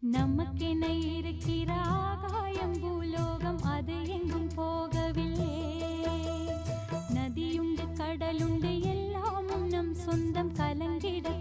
நமக்கென இருக்கிற ஆகாயம் பூலோகம் அது எங்கும் போகவில்லை. நதியுண்டு கடலுண்டு எல்லாமும் நம் சொந்தம் கலங்கிட